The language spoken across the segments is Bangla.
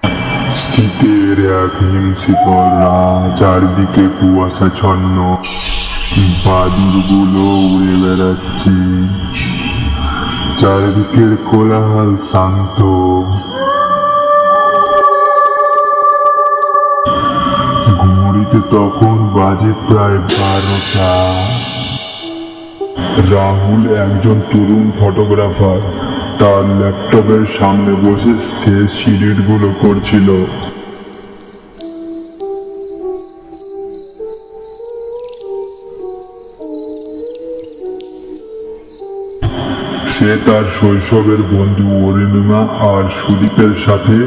শীতের এক হিমশীতল রাত, চারিদিকে কুয়াশাচ্ছন্ন, বাদুড়গুলো উড়ে বেড়াচ্ছে, চারিদিকের কোলাহল শান্ত। ঘড়িতে তখন বাজে প্রায় 12টা। রাহুল একজন তরুণ ফটোগ্রাফার, তার ল্যাপটপের সামনে বসে শেষ সিডিটগুলো করছিল। সে তার শৈশবের বন্ধু অরুণিমা আর সুদীপের সাথে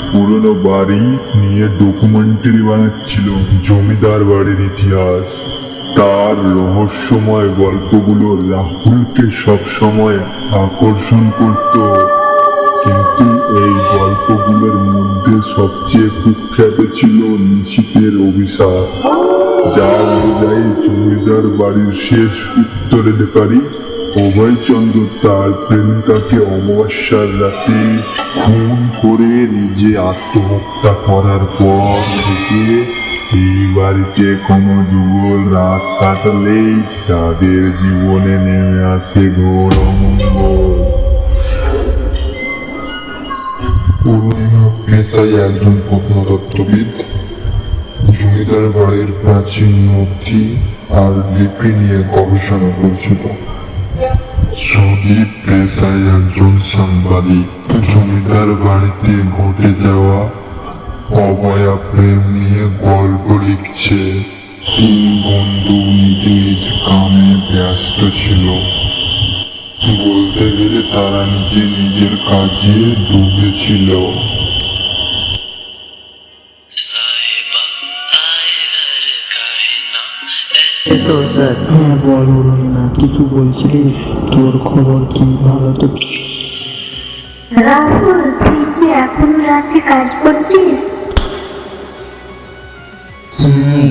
পুরনো বাড়ি নিয়ে ডকুমেন্টারি বানাচ্ছিল। জমিদার বাড়ির ইতিহাস, তার রহস্যময় গল্পগুলো রাহুলকে সবসময় আকর্ষণ করত। কিন্তু এই গল্পগুলোর মধ্যে সবচেয়ে কুখ্যাত ছিল নিশীথের অভিশাপ, যার অনুযায়ী জমিদার বাড়ির শেষ উত্তরাধিকারী অভয়চন্দ্র তার প্রেমিকাকে অমাবস্যার রাতে খুন করে নিজে আত্মহত্যা করার পর থেকে এই বাড়িতে কোনো যুগল রাত কাটালেই তাদের জীবনে নেমে আসে ঘোর অমঙ্গল। অরুণিমা পেশায় একজন প্রত্নতত্ত্ববিদ, জমিদার বাড়ির প্রাচীন নথি আর লিপি নিয়ে গবেষণা করছিল। সুদীপ পেশায় একজন সাংবাদিক, জমিদার বাড়িতে ঘটে যাওয়া অবয়া প্রেম নিয়ে গল্প লিখছে। তিন বন্ধু নিজ নিজ কামে ব্যস্ত ছিল, বলতে গেলে তারা নিজের কাজে ডুবে ছিল। হ্যাঁ বল অরুণিমা, কিছু বলছিলিস? তোর খবর কি? ভালো তো? রাহুল, তুই কি এখন রাতে কাজ করছিস?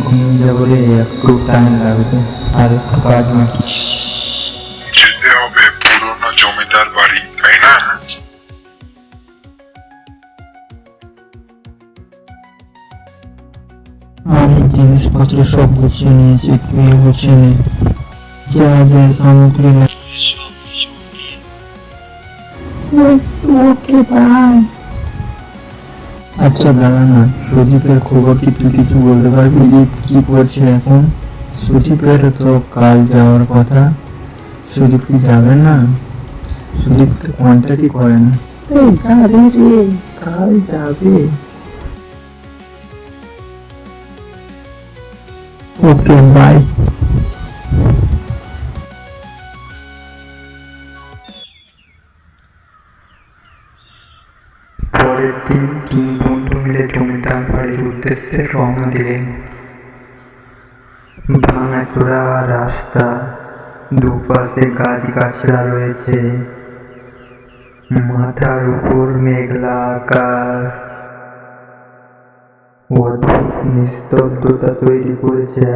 ঘুমিয়ে যাবো রে, একটু টাইম লাগবে, আর একটু কাজ বাকি। যেতে হবে পুরনো জমিদার বাড়ি, তাই না? আমি জিনিসপত্র সব গুছিয়ে নিয়েছি, তুই গুছিয়ে নে। যা যা সামগ্রী ওকে বাই। আচ্ছা দাঁড়া না, সুদীপের খবর কি তুই কিছু বলতে পারবি যে কি করছে এখন? সুদীপের তো কাল যাওয়ার কথা, সুদীপ কি যাবে না? সুদীপ তো কন্ট্যাক্টই করে না। যাবে রে, কাল যাবে। Okay bye. পরের দিন তিন বন্ধু মিলে জমিদার বাড়ির উদ্দেশ্যে রওনা দিলেন। ভাঙাচোরা রাস্তা, দুপাশে গাছগাছড়া রয়েছে, মাথার উপর মেঘলা আকাশ অদ্ভুত নিস্তব্ধতা তৈরি করেছে।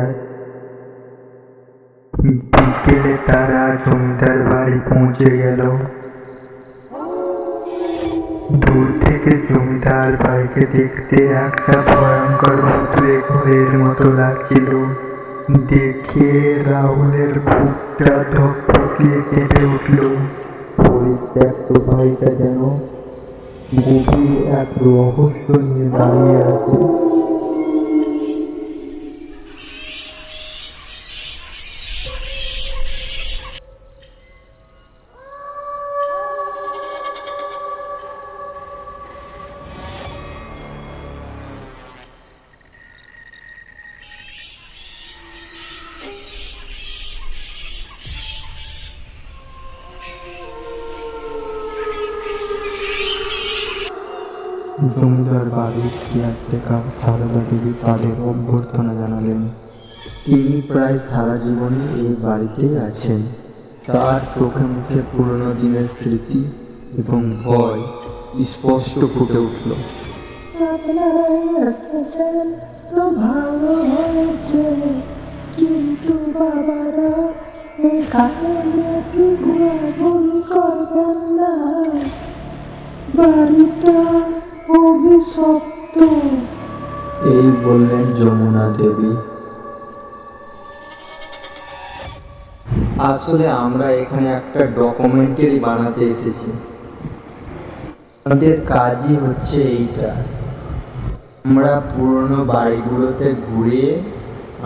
বিকেলে তারা জমিদার বাড়ি পৌঁছে গেল। দূর থেকে জমিদার বাড়িকে দেখতে একটা ভয়ঙ্কর ভূতের ঘরের মতো লাগছিল। দেখে রাহুলের বুকটা ধকধকিয়ে কেঁপে উঠল। পরিত্যক্ত বাড়িটা যেন গভীর এক রহস্য নিয়ে দাঁড়িয়ে আছে। জমিদার বাড়ির কেয়ারটেকার সারদা দেবী তাদের অভ্যর্থনা জানালেন। তিনি প্রায় সারা জীবনে এই বাড়িতেই আছেন। তার চোখে মুখে পুরনো দিনের স্মৃতি এবং ভয় স্পষ্ট ফুটে উঠল। আপনারা এসেছেন তো ভালো হয়েছে, কিন্তু বাবারা এখানে বেশি ঘোরাঘুরি করবেন না। বাড়িটা অভিশপ্ত। এই বললেন যমুনা দেবী। আসলে আমরা এখানে একটা ডকুমেন্টারি বানাতে এসেছি। আমাদের কাজই হচ্ছে এইটা। আমরা পুরনো বাড়িগুলোতে ঘুরে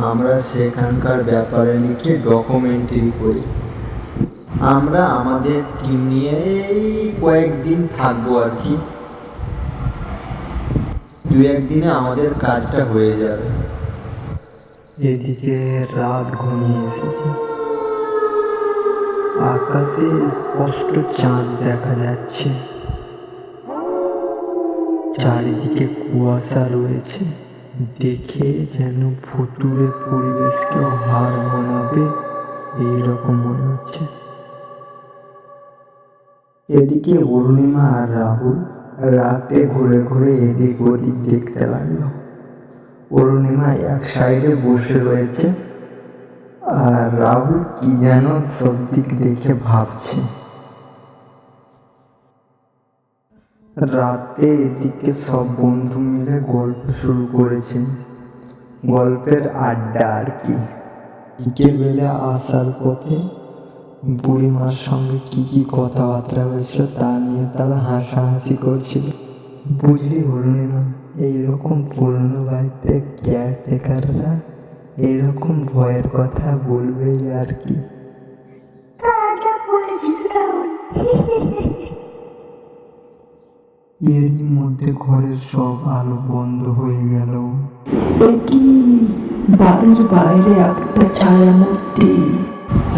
আমরা সেখানকার ব্যাপারে লিখে ডকুমেন্টারি করি। আমরা আমাদের টিম নিয়ে এই কয়েকদিন থাকবো আর কি। 2-1 দিনে আমাদের কাজটা হয়ে যাবে। এদিকে রাত ঘনিয়ে এসেছে। আকাশে স্পষ্ট চাঁদ দেখা যাচ্ছে। চারিদিকে কুয়াশা রয়েছে। দেখে যেন ভুতুড়ে পরিবেশকেও হার মানাবে এইরকম মনে হচ্ছে। এদিকে অরুণিমা আর রাহুল রাতে ঘুরে ঘুরে এদিক ওদিক দেখতে লাগলো। অরুণিমা এক সাইডে বসে রয়েছে আর রাহুল কি যেন সব দিক দেখে ভাবছে। রাতে এদিকে সব বন্ধু মিলে গল্প শুরু করেছে। গল্পের আড্ডা আর কি। বিকেলবেলা আসার পথে বুড়িমার সঙ্গে কি কি কথাবার্তা হয়েছিল তা নিয়ে তারা হাসাহাসি করছিল। বুঝলি অরুণিমা, এইরকম পুরনো বাড়িতে কেয়ারটেকাররা এরকম ভয়ের কথা বলবেই আর কি। তাজা বলেছিস রাহুল। এরই মধ্যে ঘরের সব আলো বন্ধ হয়ে গেল। কি বাড়ির বাইরে একটা ছায়া মূর্তি।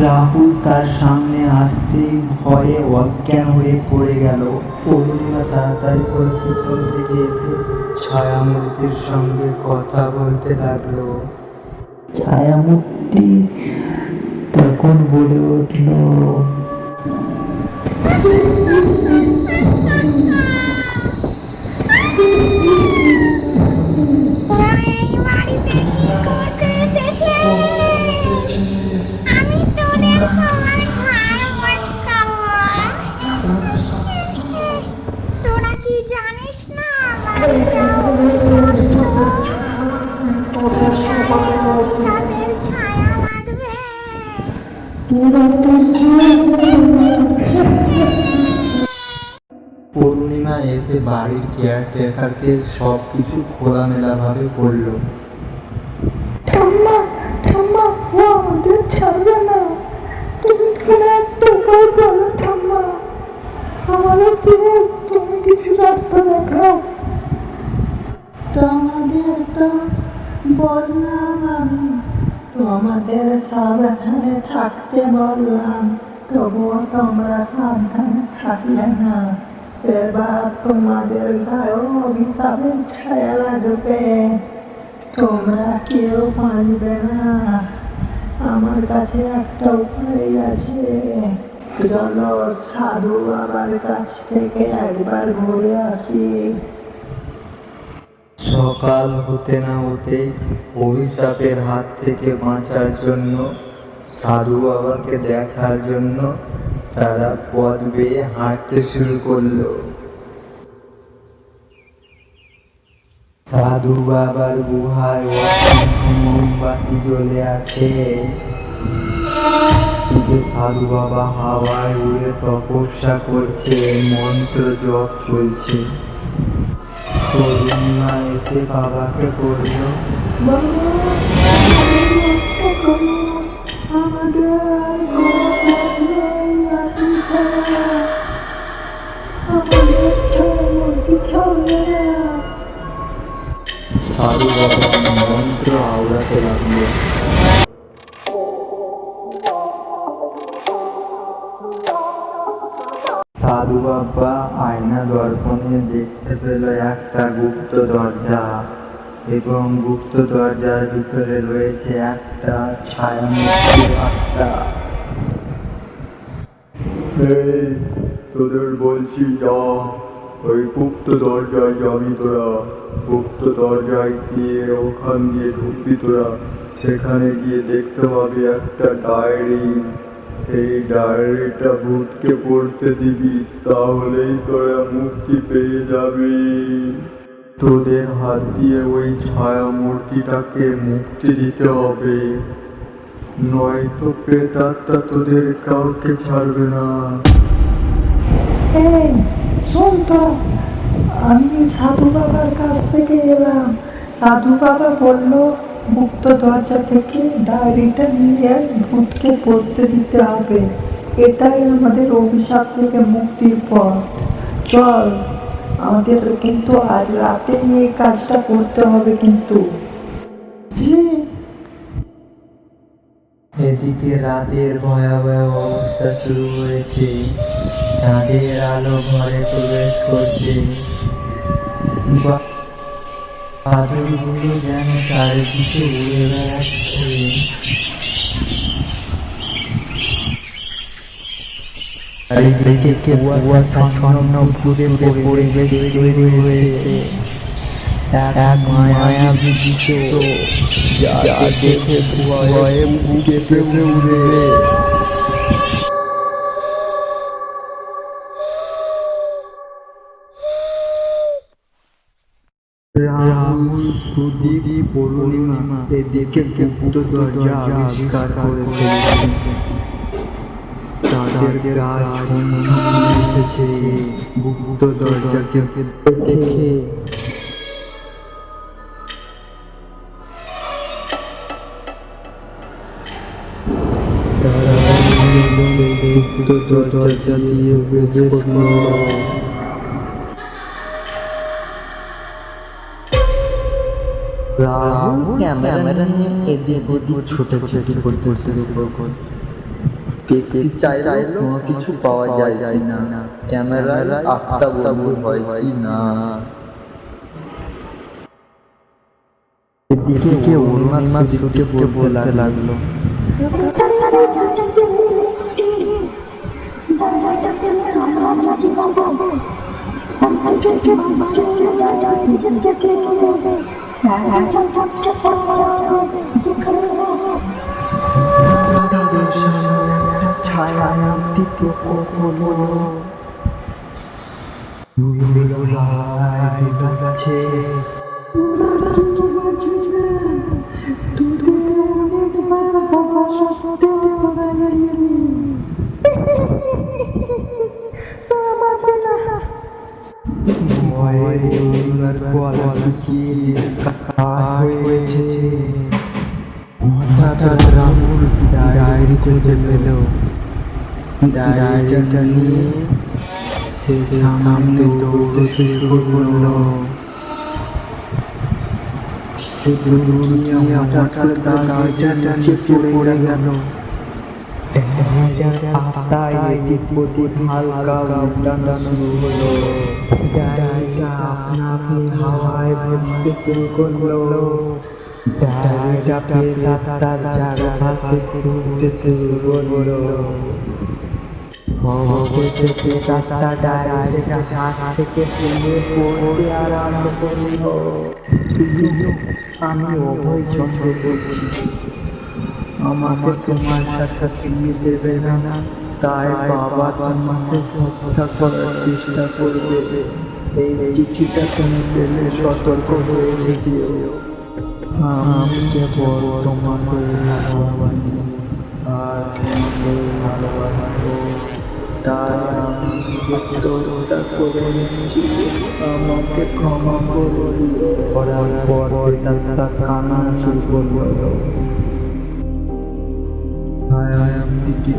রাহুল তার সামনে আসতেই ভয়ে অজ্ঞান হয়ে পড়ে গেল। অরুণিমা তাড়াতাড়ি করে পিছন থেকে এসে ছায়ামূর্তির সঙ্গে কথা বলতে লাগলো। ছায়া মূর্তি তখন বলে উঠল, তোরা কি জানিস না সাপের ছায়া লাগবে। পূর্ণিমা এসে বাড়ির কেয়ারটেকারকে সব কিছু খোলামেলা ভাবে বলল। ঠাম্মা ঠাম্মা, ও আমাদের ছাড়বে না। তুমি কোনো একটা উপায় বলো ঠাম্মা, আমারও শেষ। তুমি কিছু রাস্তা দেখাও। তোমাদের তো বললাম আমি, তোমাদের সাবধানে থাকতে বললাম, তবুও তোমরা সাবধানে থাকলে না। এবার তোমাদের গায়েও অভিশাপের ছায়া লাগবে। তোমরা কেউ বাঁচবে না। আমার কাছে একটা উপায় আছে। চলো সাধু বাবার কাছ থেকে একবার ঘুরে আসি। সকাল হতে না হতেই অভিশাপের হাত থেকে বাঁচার জন্য, সাধু বাবাকে দেখার জন্য তারা পথ বেয়ে হাঁটতে শুরু করলো। সাধু বাবার গুহায় অসংখ্য মোমবাতি জ্বলে আছে। এদিকে সাধু বাবা হাওয়ায় উড়ে তপস্যা করছে, মন্ত্র জপ চলছে। অরুণিমা এসে বাবাকে বলল, বাবা, রক্ষা করো, আমাদের আর কোনো পথ নেই, আপনি ছাড়া। আমাদের ছায়ামূর্তি ছাড়বে না। সাধু বাবা মন্ত্র আওড়াতে লাগলো। সাধু বাবা আয়না দর্পণে দেখতে পেল একটা গুপ্ত দরজা, এবং গুপ্ত দরজার ভিতরে রয়েছে একটা ছায়ামূর্তির আত্মা। এই তোদের বলছি যা, ওই গুপ্ত দরজায় যাবি তোরা। গুপ্ত দরজায় গিয়ে ওখান দিয়ে ঢুকবি তোরা। সেখানে গিয়ে দেখতে পাবি একটা ডায়েরি। সেই ডায়েরিটা ভূতকে পড়তে দিবি, তাহলেই তোরা মুক্তি পেয়ে যাবি। তোদের হাত দিয়ে ওই ছায়া মূর্তিটাকে মুক্তি দিতে হবে, নয়তো প্রেতাত্মা তোদের কাউকে ছাড়বে না। এই শোন তো, আমি সাধু বাবার কাছ থেকে এলাম। সাধু বাবা বললো মুক্ত দরজা থেকে ডায়েরিটা নিয়ে ভূতকে পড়তে দিতে হবে, এটাই আমাদের অভিশাপ থেকে মুক্তির পথ। চল, আমাদের কিন্তু আজ রাতেই এই কাজটা করতে হবে কিন্তু। এদিকে রাতের ভয়াবহ অবস্থা শুরু হয়েছে। চাঁদের আলো ঘরে প্রবেশ করছে, বাদলগুলো যেন চারিদিকে উড়ে বেড়াচ্ছে। চারিদিকে কুয়াশাচ্ছন্ন ভূতের পরিবেশ তৈরি হয়েছে। এক মায়াবী দৃশ্য যা দেখে ভয়ে বুক কেঁপে উঠবে। রাহুল, সুদীপ, পূর্ণিমা এদিকে গুপ্ত দরজা আবিষ্কার করে ফেলেছে। তাদের গা ছমছম উঠেছে গুপ্ত দরজাকে দেখে। তারা গুপ্ত দরজা দিয়ে প্রবেশ করল। রাহুল ক্যামেরা নিয়ে এদিক ওদিক ছোটাছুটি করতে শুরু করল। দেখতে চাইলো কোনো কিছু পাওয়া যায় না, ক্যামেরার আত্মা বন্ধু হয় কি না। এদিকে অরুণিমা সুদীপকে বলতে লাগলো, হঠাৎ রাহুল ডায়েরি খুঁজে পেল। ডায়েরিটা নিয়ে সে সামনে দৌড়তে শুরু করলো। কিছু দূর গিয়ে হঠাৎ ডায়েরিটা নিচে পড়ে গেল। পাতায় এদিক ওদিক হালকা উল্টানো শুরু হলো। ডায়েরিটা আপনা আপনি হাওয়ায় ভাসতে শুরু করলো। ডায়েরিটা প্রেতাত্মার চারপাশে ঘুরতে শুরু করলো। অবশেষে প্রেতাত্মা ডায়েরিটা হাত থেকে তুলে পড়তে আরম্ভ করলো। আমি অভয় চন্দ্র বলছি, আমাকে তোমার সাথে ফিরিয়ে দেবে না, তাই বাবা তোমাকে হত্যা করার চেষ্টা করবে। এই চিঠিটা তুমি পেলে সতর্ক হয়ে যেও। আমি কেবল তোমাকে ভালোবাসি আর তোমাকে ভালোবাসবো, তাই আমি নিজেকে হত্যা করে নিচ্ছি, আমাকে ক্ষমা করে দিও। করার পর প্রেতাত্মা কান্না শুরু করলো।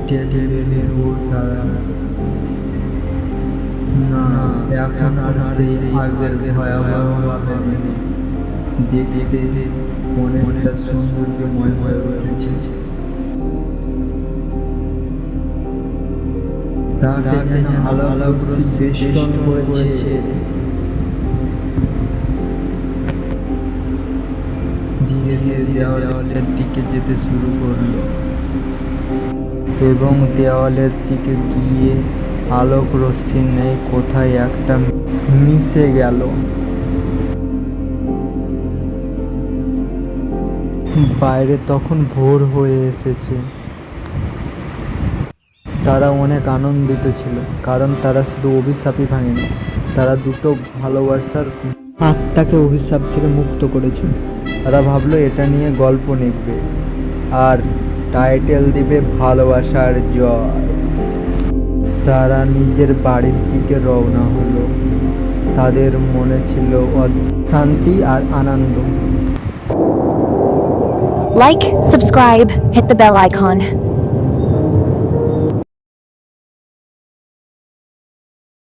টেলিভিশনের ওর দ্বারা না, এখন আর সেই আগের ভয়াবহভাবে নেই। দেখতে অনেকটা সৌন্দর্যময় হয়ে উঠেছে। তাকে আলো আলো বেষ্টন করেছে। ধীরে ধীরে দেওয়ালের দিকে যেতে শুরু করলো এবং দেওয়ালের দিকে গিয়ে আলোক রশ্মির নেই কোথায় একটা মিশে গেল। বাইরে তখন ভোর হয়ে এসেছে। তারা অনেক আনন্দিত ছিল, কারণ তারা শুধু অভিশাপই ভাঙেনি, তারা দুটো ভালোবাসার আত্মাকে অভিশাপ থেকে মুক্ত করেছে। তারা ভাবলো এটা নিয়ে গল্প লিখবে আর টাইটেল দিবে ভালোবাসার জয়। তারা নিজের বাড়ির দিকে রওনা হলো। তাদের মনে ছিল শান্তি আর আনন্দ। Like, subscribe, hit the bell icon.